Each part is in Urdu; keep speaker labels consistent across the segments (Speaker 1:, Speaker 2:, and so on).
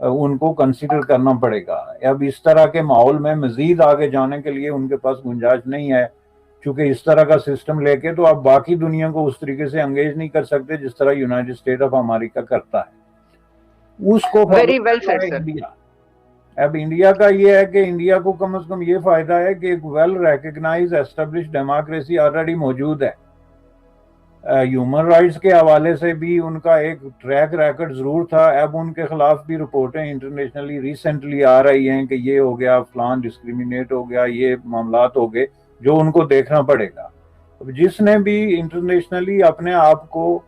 Speaker 1: ان کو کنسیڈر کرنا پڑے گا. اب اس طرح کے ماحول میں مزید آگے جانے کے لیے ان کے پاس گنجائش نہیں ہے, چونکہ اس طرح کا سسٹم لے کے تو آپ باقی دنیا کو اس طریقے سے انگیج نہیں کر سکتے جس طرح یونائٹڈ اسٹیٹ آف امریکہ کرتا ہے. اس کو
Speaker 2: ویری ویل سیڈ سر.
Speaker 1: انڈیا, اب انڈیا کا یہ ہے کہ انڈیا کو کم از کم یہ فائدہ ہے کہ ایک well recognise establish democracy already موجود ہے. ہیومن رائٹس کے حوالے سے بھی ان کا ایک ٹریک ریکارڈ ضرور تھا. اب ان کے خلاف بھی رپورٹیں انٹرنیشنلی ریسنٹلی آ رہی ہیں کہ یہ ہو گیا, فلان ڈسکریمنیٹ ہو گیا, یہ معاملات ہو گئے جو ان کو دیکھنا پڑے گا. جس نے بھی انٹرنیشنلی اپنے آپ کو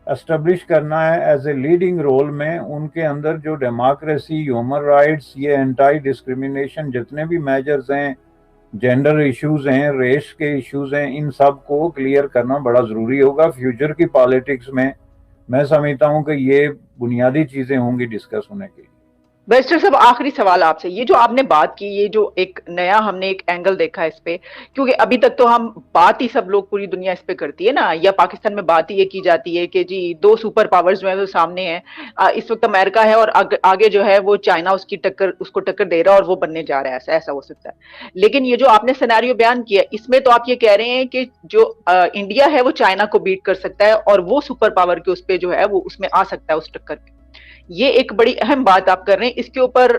Speaker 1: اسٹیبلش کرنا ہے ایز اے لیڈنگ رول میں, ان کے اندر جو ڈیموکریسی, ہیومن رائٹس, یہ اینٹائی ڈسکریمنیشن جتنے بھی میجرز ہیں, جینڈر ایشوز ہیں, ریس کے ایشوز ہیں, ان سب کو کلیئر کرنا بڑا ضروری ہوگا. فیوچر کی پالیٹکس میں سمجھتا ہوں کہ یہ بنیادی چیزیں ہوں گی ڈسکس ہونے کے لیے.
Speaker 2: بیرسٹر صاحب آخری سوال آپ سے, یہ جو آپ نے بات کی, یہ جو ایک نیا ہم نے ایک اینگل دیکھا اس پہ, کیونکہ ابھی تک تو ہم بات ہی سب لوگ پوری دنیا اس پہ کرتی ہے نا, یا پاکستان میں بات ہی یہ کی جاتی ہے کہ جی 2 سپر پاورز جو ہے وہ سامنے ہیں اس وقت, امریکہ ہے اور آگے جو ہے وہ چائنا اس کو ٹکر دے رہا ہے اور وہ بننے جا رہا ہے, ایسا ہو سکتا ہے. لیکن یہ جو آپ نے سینیریو بیان کیا اس میں تو آپ یہ کہہ رہے ہیں کہ جو انڈیا ہے وہ چائنا کو بیٹ کر سکتا ہے اور وہ سپر پاور کے اس پہ جو ہے وہ اس میں آ سکتا ہے اس ٹکر پہ. یہ ایک بڑی اہم بات آپ کر رہے ہیں. اس کے اوپر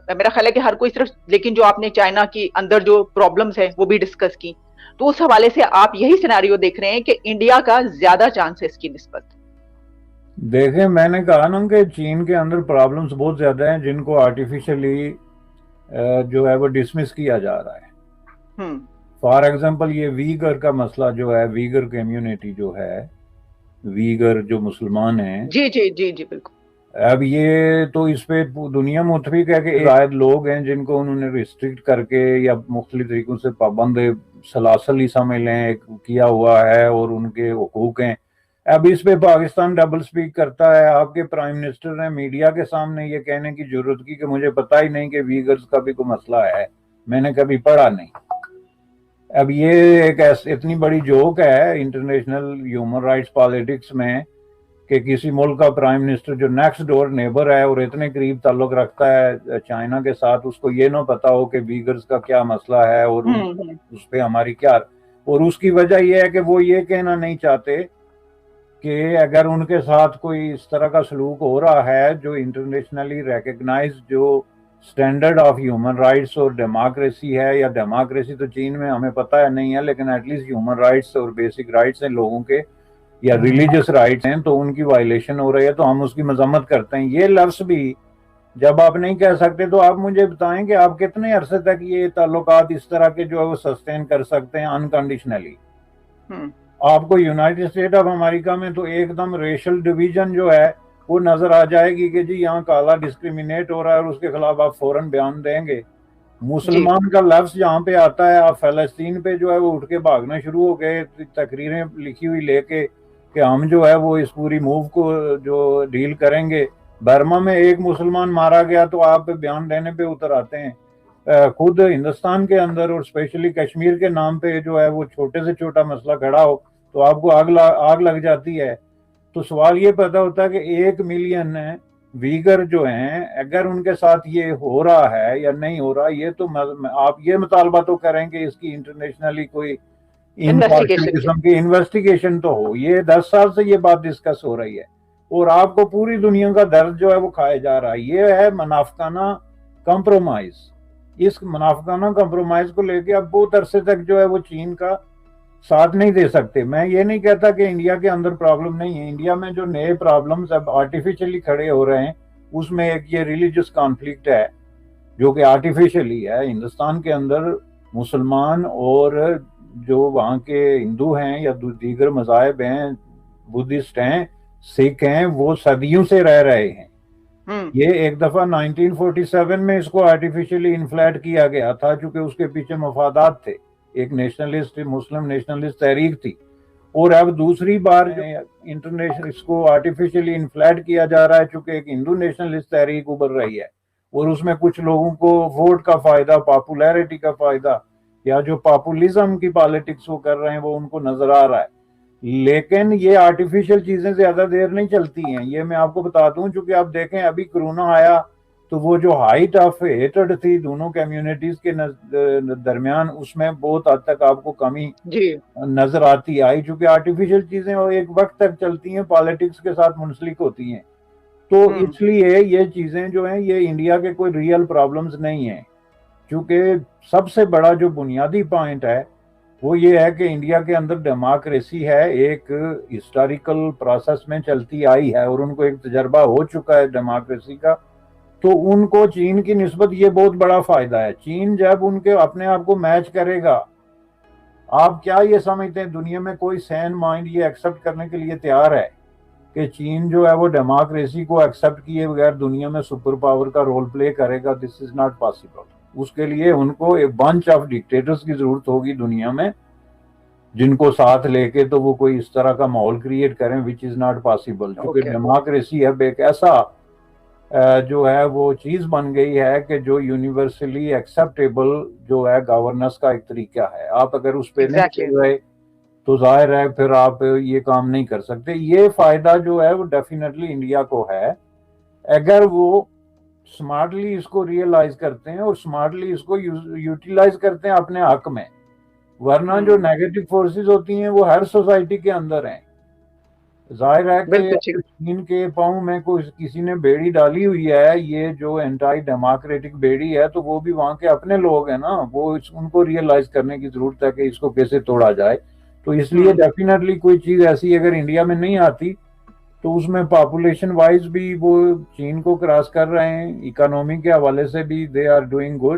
Speaker 2: میرا خیال ہے کہ ہر کوئی صرف, لیکن جو آپ نے چائنا کی اندر جو پرابلمز ہیں وہ بھی ڈسکس کی, تو اس حوالے سے آپ یہی سینیریو دیکھ رہے ہیں کہ انڈیا کا زیادہ چانس ہے اس کی نسبت.
Speaker 1: دیکھیں, میں نے کہا نا کہ چین کے اندر پرابلمز بہت زیادہ ہیں جن کو آرٹیفیشلی جو ہے وہ ڈسمس کیا جا رہا ہے. فار ایگزامپل یہ ویگر کا مسئلہ جو ہے, ویگر کمیونٹی جو ہے, ویگر جو مسلمان ہیں,
Speaker 2: جی جی جی جی بالکل,
Speaker 1: اب یہ تو اس پہ دنیا متفق ہے کہ شاید لوگ ہیں جن کو انہوں نے ریسٹرکٹ کر کے یا مختلف طریقوں سے پابند سلاسل ہی سمجھ لیں کیا ہوا ہے اور ان کے حقوق ہیں. اب اس پہ پاکستان ڈبل سپیک کرتا ہے. آپ کے پرائم منسٹر نے میڈیا کے سامنے یہ کہنے کی ضرورت کی کہ مجھے پتہ ہی نہیں کہ ویگرز کا بھی کوئی مسئلہ ہے, میں نے کبھی پڑھا نہیں. اب یہ ایک اتنی بڑی جوک ہے انٹرنیشنل ہیومن رائٹس پالیٹکس میں کہ کسی ملک کا پرائم منسٹر جو نیکسٹ ڈور نیبر ہے اور اتنے قریب تعلق رکھتا ہے چائنا کے ساتھ, اس کو یہ نہ پتا ہو کہ ویگرز کا کیا مسئلہ ہے اور اس پہ ہماری کیا, اور اس کی وجہ یہ ہے کہ وہ یہ کہنا نہیں چاہتے کہ اگر ان کے ساتھ کوئی اس طرح کا سلوک ہو رہا ہے جو انٹرنیشنلی ریکگنائز جو سٹینڈرڈ آف ہیومن رائٹس اور ڈیموکریسی ہے, یا ڈیموکریسی تو چین میں ہمیں پتہ ہے نہیں ہے, لیکن ایٹ لیسٹ ہیومن رائٹس اور بیسک رائٹس ہیں لوگوں کے, یا ریلیجس رائٹس ہیں, تو ان کی وائلیشن ہو رہی ہے تو ہم اس کی مذمت کرتے ہیں. یہ لفظ بھی جب آپ نہیں کہہ سکتے تو آپ مجھے بتائیں کہ آپ کتنے عرصے تک یہ تعلقات اس طرح کے جو ہے وہ سسٹین کر سکتے ہیں انکنڈیشنلی. آپ کو یونائٹڈ اسٹیٹ آف امریکہ میں تو ایک دم ریشل ڈویژن جو ہے وہ نظر آ جائے گی کہ جی یہاں کالا ڈسکریمنیٹ ہو رہا ہے اور اس کے خلاف آپ فوراً بیان دیں گے. مسلمان کا لفظ جہاں پہ آتا ہے آپ فلسطین پہ جو ہے وہ اٹھ کے بھاگنا شروع ہو گئے, تقریریں لکھی ہوئی لے کے کہ ہم جو ہے وہ اس پوری موو کو جو ڈیل کریں گے. برما میں ایک مسلمان مارا گیا تو آپ بیان دینے پہ اتر آتے ہیں. خود ہندوستان کے اندر اور اسپیشلی کشمیر کے نام پہ جو ہے وہ چھوٹے سے چھوٹا مسئلہ کھڑا ہو تو آپ کو آگ لگ جاتی ہے. تو سوال یہ پیدا ہوتا ہے کہ 1 ملین ویگر جو ہیں اگر ان کے ساتھ یہ ہو رہا ہے یا نہیں ہو رہا, یہ تو آپ یہ مطالبہ تو کریں کہ اس کی انٹرنیشنلی کوئی قسم کی انویسٹیگیشن تو ہو. یہ 10 سال سے یہ بات ڈسکس ہو رہی ہے اور آپ کو پوری دنیا کا درد جو ہے وہ کھایا جا رہا ہے. یہ ہے منافقانہ کمپرومائز. اس منافقانہ کمپرومائز کو لے کے اب بہت عرصے تک جو ہے وہ چین کا ساتھ نہیں دے سکتے. میں یہ نہیں کہتا کہ انڈیا کے اندر پرابلم نہیں ہے, انڈیا میں جو نئے پرابلمز اب آرٹیفیشلی کھڑے ہو رہے ہیں اس میں ایک یہ ریلیجس کانفلکٹ ہے جو کہ آرٹیفیشلی ہے. ہندوستان کے اندر مسلمان اور جو وہاں کے ہندو ہیں یا دیگر مذاہب ہیں, بدھسٹ ہیں, سکھ ہیں, وہ صدیوں سے رہ رہے ہیں. یہ ایک دفعہ 1947 میں اس کو آرٹیفیشلی انفلیٹ کیا گیا تھا چونکہ اس کے پیچھے مفادات تھے, ایک نیشنلسٹ مسلم نیشنلسٹ تحریک تھی. اور اب دوسری بار انٹرنیشنل اس کو آرٹیفیشلی انفلیٹ کیا جا رہا ہے چونکہ ایک ہندو نیشنلسٹ تحریک ابھر رہی ہے اور اس میں کچھ لوگوں کو ووٹ کا فائدہ, پاپولیرٹی کا فائدہ, یا جو پاپولیزم کی پالیٹکس وہ کر رہے ہیں وہ ان کو نظر آ رہا ہے. لیکن یہ آرٹیفیشل چیزیں زیادہ دیر نہیں چلتی ہیں, یہ میں آپ کو بتاتا ہوں. چونکہ آپ دیکھیں ابھی کرونا آیا تو وہ جو ہائٹ آف ہیٹرڈ تھی دونوں کمیونٹیز کے درمیان، اس میں بہت حد تک آپ کو کمی
Speaker 2: جی
Speaker 1: نظر آتی آئی، چونکہ آرٹیفیشل چیزیں وہ ایک وقت تک چلتی ہیں، پالیٹکس کے ساتھ منسلک ہوتی ہیں، تو اس لیے یہ چیزیں جو ہیں یہ انڈیا کے کوئی ریئل پرابلمز نہیں ہیں، کیونکہ سب سے بڑا جو بنیادی پوائنٹ ہے وہ یہ ہے کہ انڈیا کے اندر ڈیموکریسی ہے، ایک ہسٹوریکل پروسیس میں چلتی آئی ہے اور ان کو ایک تجربہ ہو چکا ہے ڈیموکریسی کا، تو ان کو چین کی نسبت یہ بہت بڑا فائدہ ہے۔ چین جب ان کے اپنے آپ کو میچ کرے گا، آپ کیا یہ سمجھتے ہیں دنیا میں کوئی سین مائنڈ یہ ایکسپٹ کرنے کے لیے تیار ہے کہ چین جو ہے وہ ڈیموکریسی کو ایکسپٹ کیے بغیر دنیا میں سپر پاور کا رول پلے کرے گا؟ دس از ناٹ پاسبل۔ اس کے لیے ان کو ایک بنچ آف ڈکٹیٹرز کی ضرورت ہوگی دنیا میں، جن کو ساتھ لے کے تو وہ کوئی اس طرح کا ماحول کریٹ کریں، وچ از ناٹ پاسبل، کیونکہ ڈیموکریسی اب ایک ایسا جو ہے وہ چیز بن گئی ہے کہ جو یونیورسلی ایکسیپٹیبل جو ہے گورننس کا ایک طریقہ ہے۔ آپ اگر اس پہ نہیں چل رہے تو ظاہر ہے پھر آپ یہ کام نہیں کر سکتے۔ یہ فائدہ جو ہے وہ ڈیفینیٹلی انڈیا کو ہے اگر وہ سمارٹلی اس کو ریئلائز کرتے ہیں اور سمارٹلی اس کو یوٹیلائز کرتے ہیں اپنے حق میں، ورنہ جو نیگیٹو فورسز ہوتی ہیں وہ ہر سوسائٹی کے اندر ہیں۔ ظاہر ہے کہ چین کے پاؤں میں کسی نے بیڑی ڈالی ہوئی ہے، یہ جو اینٹائی ڈیموکریٹک بیڑی ہے، تو وہ بھی وہاں کے اپنے لوگ ہیں نا، وہ ان کو ریئلائز کرنے کی ضرورت ہے کہ اس کو کیسے توڑا جائے۔ تو اس لیے ڈیفینیٹلی کوئی چیز ایسی اگر انڈیا میں نہیں آتی تو اس میں پاپولیشن وائز بھی وہ چین کو کراس کر رہے ہیں، اکانومی کے حوالے سے بھی دے آر ڈوئنگ گڈ۔